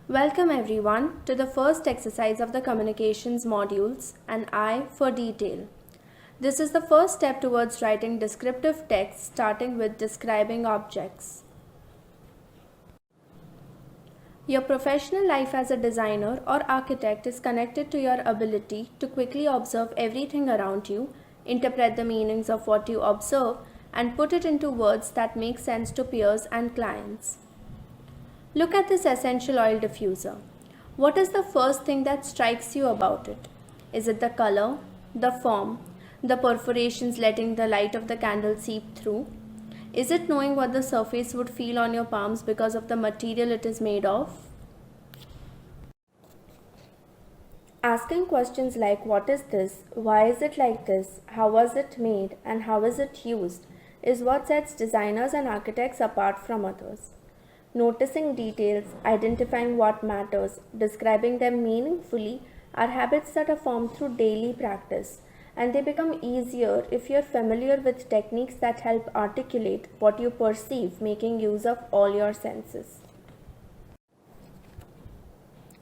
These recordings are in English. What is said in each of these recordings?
Welcome everyone to the first exercise of the communications modules, an I for detail. This is the first step towards writing descriptive text starting with describing objects. Your professional life as a designer or architect is connected to your ability to quickly observe everything around you, interpret the meanings of what you observe, and put it into words that make sense to peers and clients. Look at this essential oil diffuser. What is the first thing that strikes you about it? Is it the color, the form, the perforations letting the light of the candle seep through? Is it knowing what the surface would feel on your palms because of the material it is made of? Asking questions like what is this, why is it like this, how was it made, and how is it used is what sets designers and architects apart from others. Noticing details, identifying what matters, describing them meaningfully are habits that are formed through daily practice, and they become easier if you're familiar with techniques that help articulate what you perceive, making use of all your senses.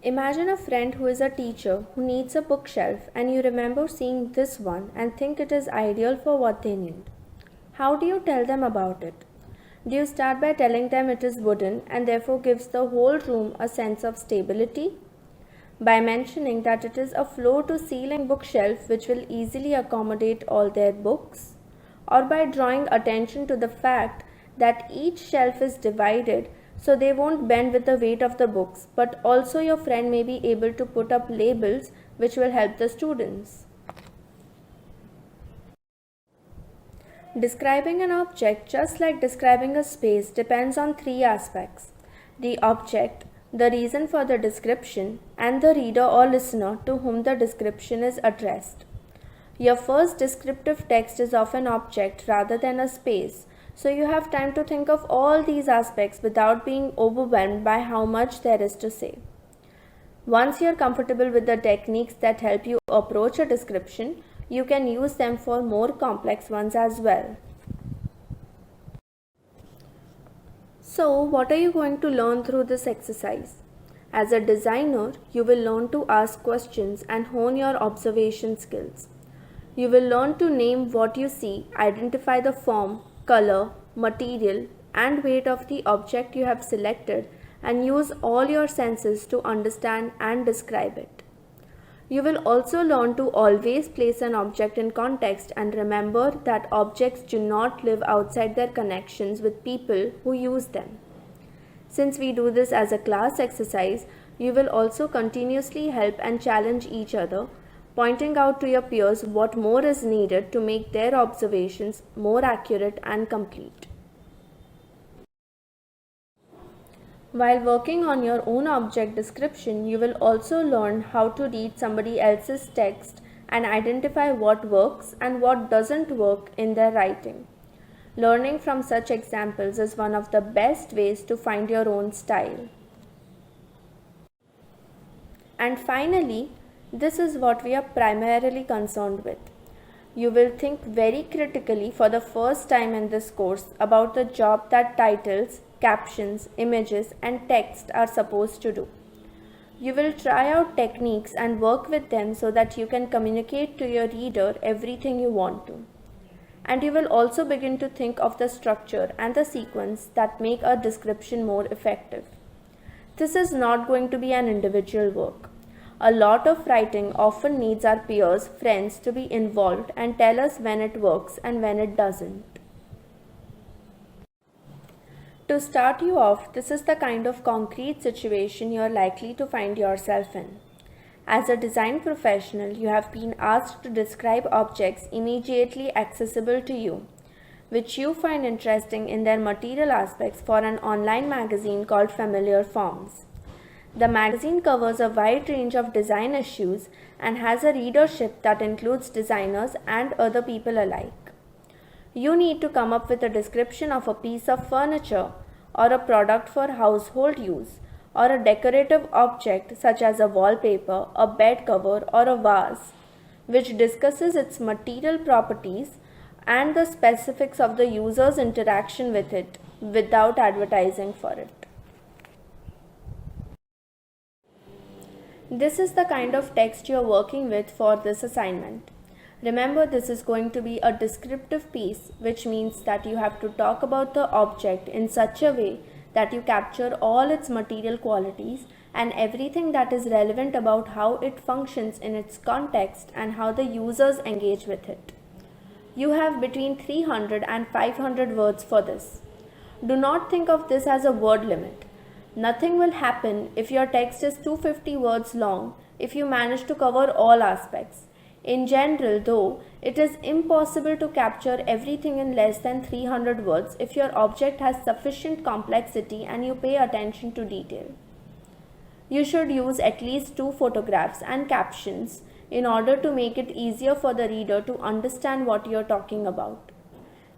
Imagine a friend who is a teacher who needs a bookshelf and you remember seeing this one and think it is ideal for what they need. How do you tell them about it? Do you start by telling them it is wooden and therefore gives the whole room a sense of stability? By mentioning that it is a floor-to-ceiling bookshelf which will easily accommodate all their books? Or by drawing attention to the fact that each shelf is divided so they won't bend with the weight of the books, but also your friend may be able to put up labels which will help the students. Describing an object, just like describing a space, depends on three aspects: the object, the reason for the description, and the reader or listener to whom the description is addressed. Your first descriptive text is of an object rather than a space, so you have time to think of all these aspects without being overwhelmed by how much there is to say. Once you are comfortable with the techniques that help you approach a description, you can use them for more complex ones as well. So, what are you going to learn through this exercise? As a designer, you will learn to ask questions and hone your observation skills. You will learn to name what you see, identify the form, color, material, and weight of the object you have selected, and use all your senses to understand and describe it. You will also learn to always place an object in context and remember that objects do not live outside their connections with people who use them. Since we do this as a class exercise, you will also continuously help and challenge each other, pointing out to your peers what more is needed to make their observations more accurate and complete. While working on your own object description, you will also learn how to read somebody else's text and identify what works and what doesn't work in their writing. Learning from such examples is one of the best ways to find your own style. And finally, this is what we are primarily concerned with. You will think very critically for the first time in this course about the job that titles, captions, images, and text are supposed to do. You will try out techniques and work with them so that you can communicate to your reader everything you want to. And you will also begin to think of the structure and the sequence that make a description more effective. This is not going to be an individual work. A lot of writing often needs our peers, friends to be involved and tell us when it works and when it doesn't. To start you off, this is the kind of concrete situation you are likely to find yourself in. As a design professional, you have been asked to describe objects immediately accessible to you, which you find interesting in their material aspects for an online magazine called Familiar Forms. The magazine covers a wide range of design issues and has a readership that includes designers and other people alike. You need to come up with a description of a piece of furniture or a product for household use or a decorative object such as a wallpaper, a bed cover, or a vase, which discusses its material properties and the specifics of the user's interaction with it without advertising for it. This is the kind of text you're working with for this assignment. Remember, this is going to be a descriptive piece, which means that you have to talk about the object in such a way that you capture all its material qualities and everything that is relevant about how it functions in its context and how the users engage with it. You have between 300 and 500 words for this. Do not think of this as a word limit. Nothing will happen if your text is 250 words long if you manage to cover all aspects. In general, though, it is impossible to capture everything in less than 300 words if your object has sufficient complexity and you pay attention to detail. You should use at least 2 photographs and captions in order to make it easier for the reader to understand what you are talking about.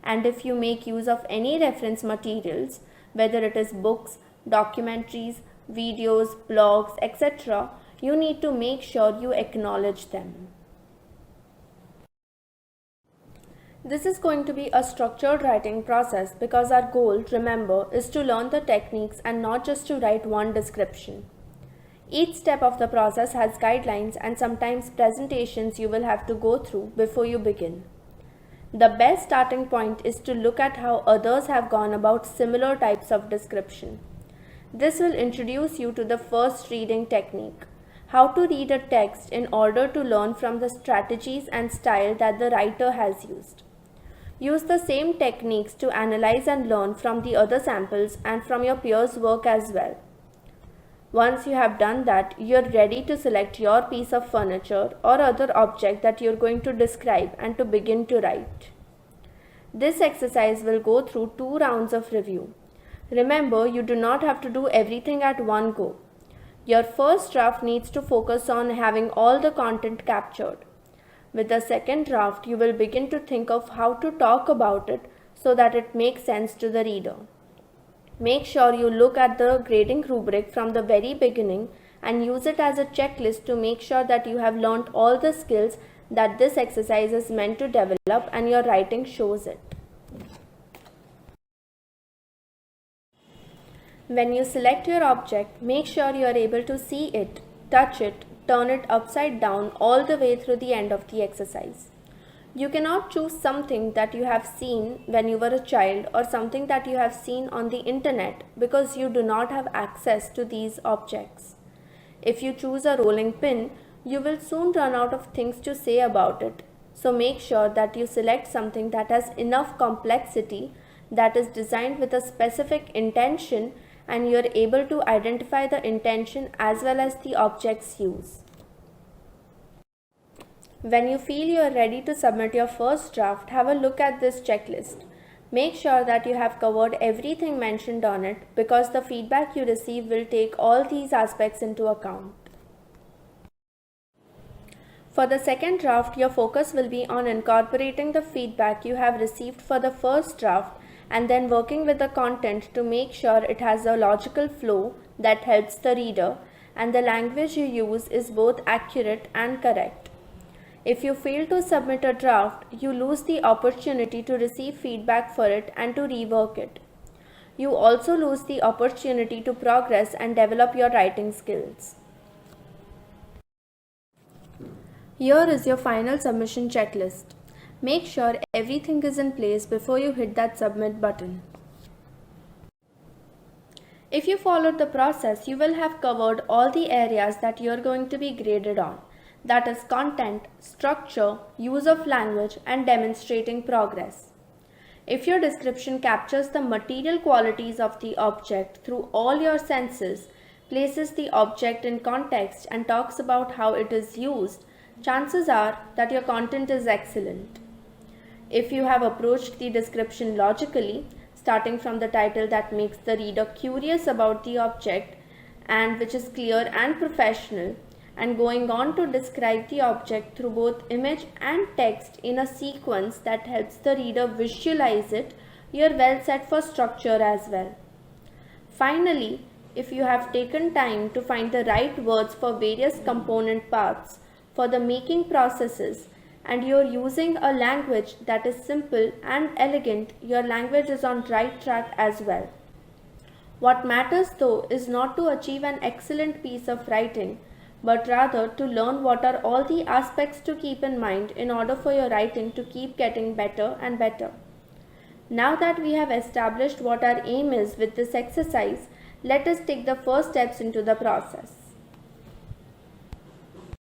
And if you make use of any reference materials, whether it is books, documentaries, videos, blogs, etc., you need to make sure you acknowledge them. This is going to be a structured writing process because our goal, remember, is to learn the techniques and not just to write one description. Each step of the process has guidelines and sometimes presentations you will have to go through before you begin. The best starting point is to look at how others have gone about similar types of description. This will introduce you to the first reading technique, how to read a text in order to learn from the strategies and style that the writer has used. Use the same techniques to analyze and learn from the other samples and from your peers' work as well. Once you have done that, you're ready to select your piece of furniture or other object that you're going to describe and to begin to write. This exercise will go through 2 rounds of review. Remember, you do not have to do everything at one go. Your first draft needs to focus on having all the content captured. With the second draft, you will begin to think of how to talk about it so that it makes sense to the reader. Make sure you look at the grading rubric from the very beginning and use it as a checklist to make sure that you have learned all the skills that this exercise is meant to develop and your writing shows it. When you select your object, make sure you are able to see it, touch it, turn it upside down all the way through the end of the exercise. You cannot choose something that you have seen when you were a child or something that you have seen on the internet because you do not have access to these objects. If you choose a rolling pin, you will soon run out of things to say about it. So make sure that you select something that has enough complexity, that is designed with a specific intention, and you are able to identify the intention as well as the object's use. When you feel you are ready to submit your first draft, have a look at this checklist. Make sure that you have covered everything mentioned on it because the feedback you receive will take all these aspects into account. For the second draft, your focus will be on incorporating the feedback you have received for the first draft and then working with the content to make sure it has a logical flow that helps the reader and the language you use is both accurate and correct. If you fail to submit a draft, you lose the opportunity to receive feedback for it and to rework it. You also lose the opportunity to progress and develop your writing skills. Here is your final submission checklist. Make sure everything is in place before you hit that submit button. If you followed the process, you will have covered all the areas that you are going to be graded on. That is content, structure, use of language, and demonstrating progress. If your description captures the material qualities of the object through all your senses, places the object in context, and talks about how it is used, chances are that your content is excellent. If you have approached the description logically, starting from the title that makes the reader curious about the object and which is clear and professional, and going on to describe the object through both image and text in a sequence that helps the reader visualize it, you are well set for structure as well. Finally, if you have taken time to find the right words for various component parts for the making processes, and you are using a language that is simple and elegant, your language is on right track as well. What matters though is not to achieve an excellent piece of writing, but rather to learn what are all the aspects to keep in mind in order for your writing to keep getting better and better. Now that we have established what our aim is with this exercise, let us take the first steps into the process.